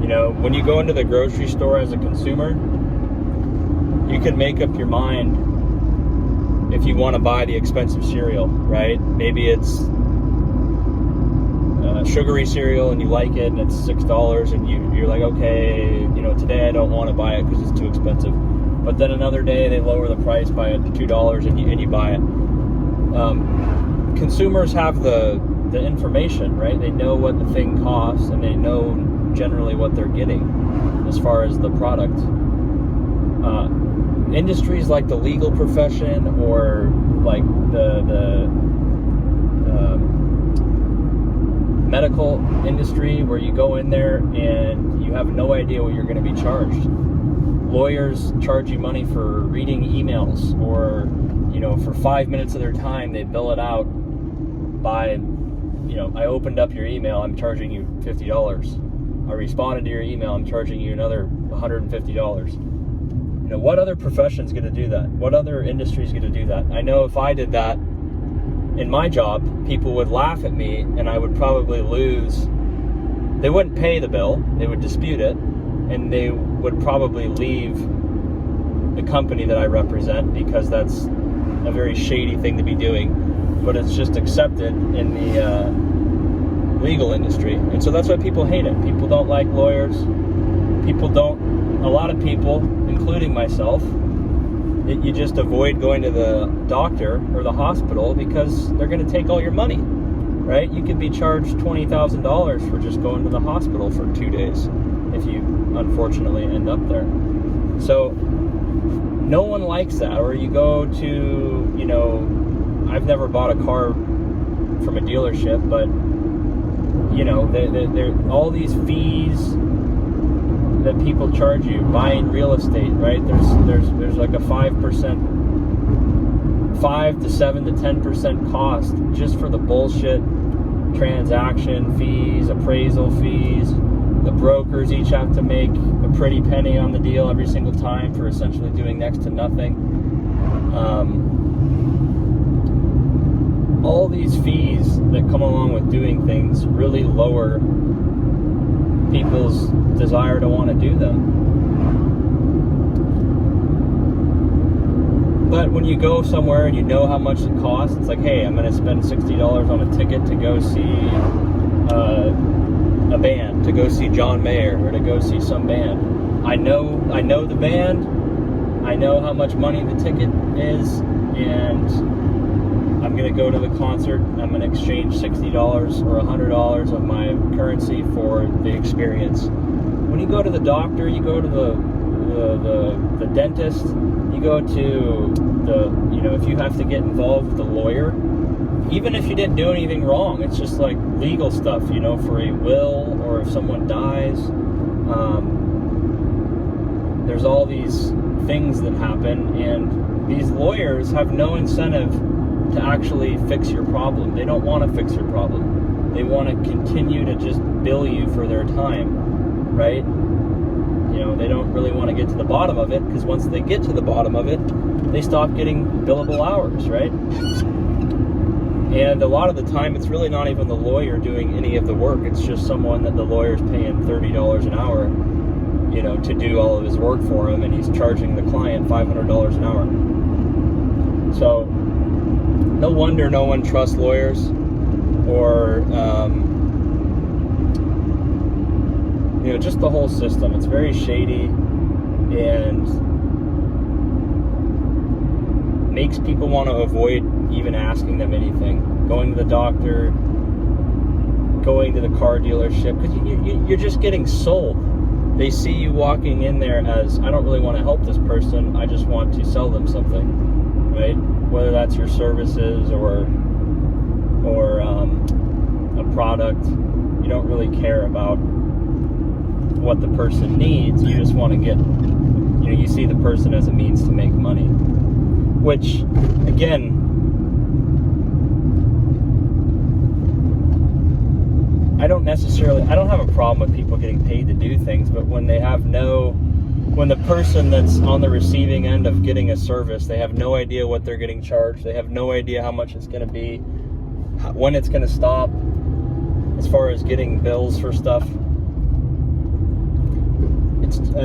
When you go into the grocery store as a consumer, you can make up your mind if you want to buy the expensive cereal, right? Maybe it's sugary cereal and you like it and it's $6 and you're like, okay, today I don't want to buy it because it's too expensive. But then another day they lower the price by $2 and you buy it. Consumers have the information, right? They know what the thing costs and they know generally what they're getting as far as the product. Industries like the legal profession or like the medical industry, where you go in there and you have no idea what you're going to be charged. Lawyers charge you money for reading emails, or for 5 minutes of their time they bill it out by I opened up your email, I'm charging you $50. I responded to your email, I'm charging you another $150. What other profession is going to do that? What other industry is going to do that? I know if I did that in my job, people would laugh at me and I would probably lose. They wouldn't pay the bill, they would dispute it, and they would probably leave the company that I represent, because that's a very shady thing to be doing, but it's just accepted in the legal industry. And so that's why people hate it. People don't like lawyers. A lot of people, including myself, you just avoid going to the doctor or the hospital because they're going to take all your money, right? You could be charged $20,000 for just going to the hospital for 2 days if you unfortunately end up there. So no one likes that. Or you go to, I've never bought a car from a dealership, but there all these fees that people charge you buying real estate, right? There's like a 5 to 7 to 10% cost just for the bullshit transaction fees, appraisal fees. The brokers each have to make a pretty penny on the deal every single time for essentially doing next to nothing. All these fees that come along with doing things really lower people's desire to want to do them. But when you go somewhere and you know how much it costs, it's like, hey, I'm going to spend $60 on a ticket to go see a band, to go see John Mayer, or to go see some band. I know the band, I know how much money the ticket is, and I'm going to go to the concert. I'm going to exchange $60 or $100 of my currency for the experience. When you go to the doctor, you go to the dentist, you go to if you have to get involved with a lawyer, even if you didn't do anything wrong, it's just like legal stuff, for a will, or if someone dies. There's all these things that happen, and these lawyers have no incentive to actually fix your problem. They don't want to fix your problem. They want to continue to just bill you for their time, right? They don't really want to get to the bottom of it, because once they get to the bottom of it, they stop getting billable hours, right? And a lot of the time, it's really not even the lawyer doing any of the work. It's just someone that the lawyer's paying $30 an hour, to do all of his work for him, and he's charging the client $500 an hour. So no wonder no one trusts lawyers, or just the whole system. It's very shady and makes people want to avoid even asking them anything. Going to the doctor, going to the car dealership, because you're just getting sold. They see you walking in there as, I don't really want to help this person, I just want to sell them something, right? Whether that's your services or a product. You don't really care about what the person needs. You just want to get, you see the person as a means to make money, which, again, I don't have a problem with people getting paid to do things, but when the person that's on the receiving end of getting a service, they have no idea what they're getting charged, they have no idea how much it's going to be, when it's going to stop, as far as getting bills for stuff.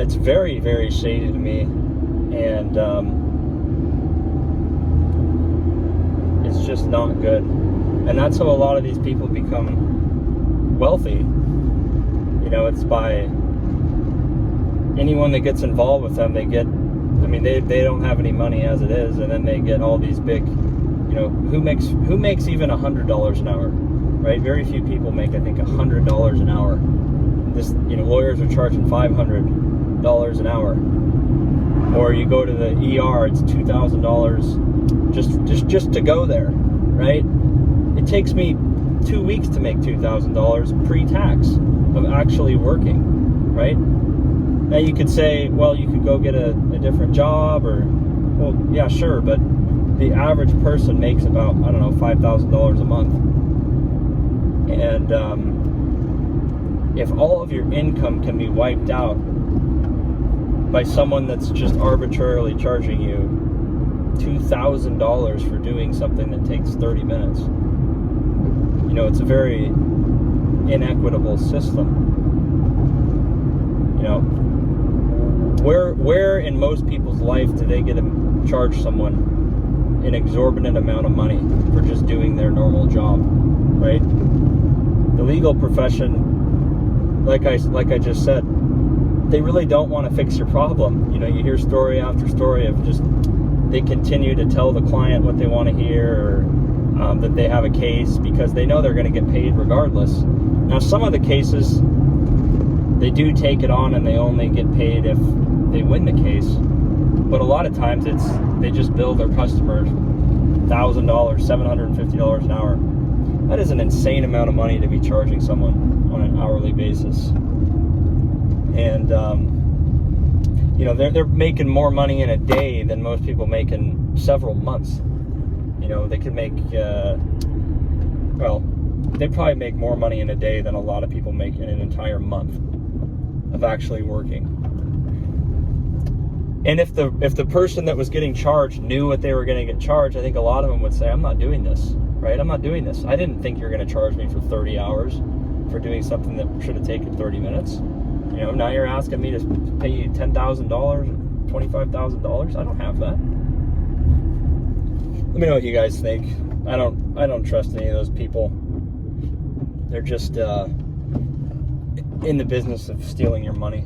it's very, very shady to me, and it's just not good. And that's how a lot of these people become wealthy. You know, it's by anyone that gets involved with them. They get, I mean, they don't have any money as it is, and then they get all these big, you know, who makes even $100 an hour, right? Very few people make, I think, $100 an hour. This, you know, lawyers are charging $500 an hour, or you go to the ER, it's $2,000 just to go there, right? It takes me 2 weeks to make $2,000 pre-tax of actually working, right? Now you could say, well, you could go get a different job, or, well, yeah, sure, but the average person makes about, I don't know, $5,000 a month. And if all of your income can be wiped out by someone that's just arbitrarily charging you $2,000 for doing something that takes 30 minutes, you know, it's a very inequitable system. You know, where in most people's life do they get to charge someone an exorbitant amount of money for just doing their normal job, right? The legal profession, like I just said, they really don't want to fix your problem. You know, you hear story after story of just, they continue to tell the client what they want to hear, or that they have a case, because they know they're going to get paid regardless. Now, some of the cases, they do take it on and they only get paid if they win the case. But a lot of times they just bill their customers $1,000, $750 an hour. That is an insane amount of money to be charging someone on an hourly basis. And you know, they're making more money in a day than most people make in several months. You know, they could make well, they probably make more money in a day than a lot of people make in an entire month of actually working. And if the person that was getting charged knew what they were going to get charged, I think a lot of them would say, I'm not doing this, right? I'm not doing this. I didn't think you're going to charge me for 30 hours for doing something that should have taken 30 minutes. You know, now you're asking me to pay you $10,000 or $25,000. I don't have that. Let me know what you guys think. I don't trust any of those people. They're just in the business of stealing your money.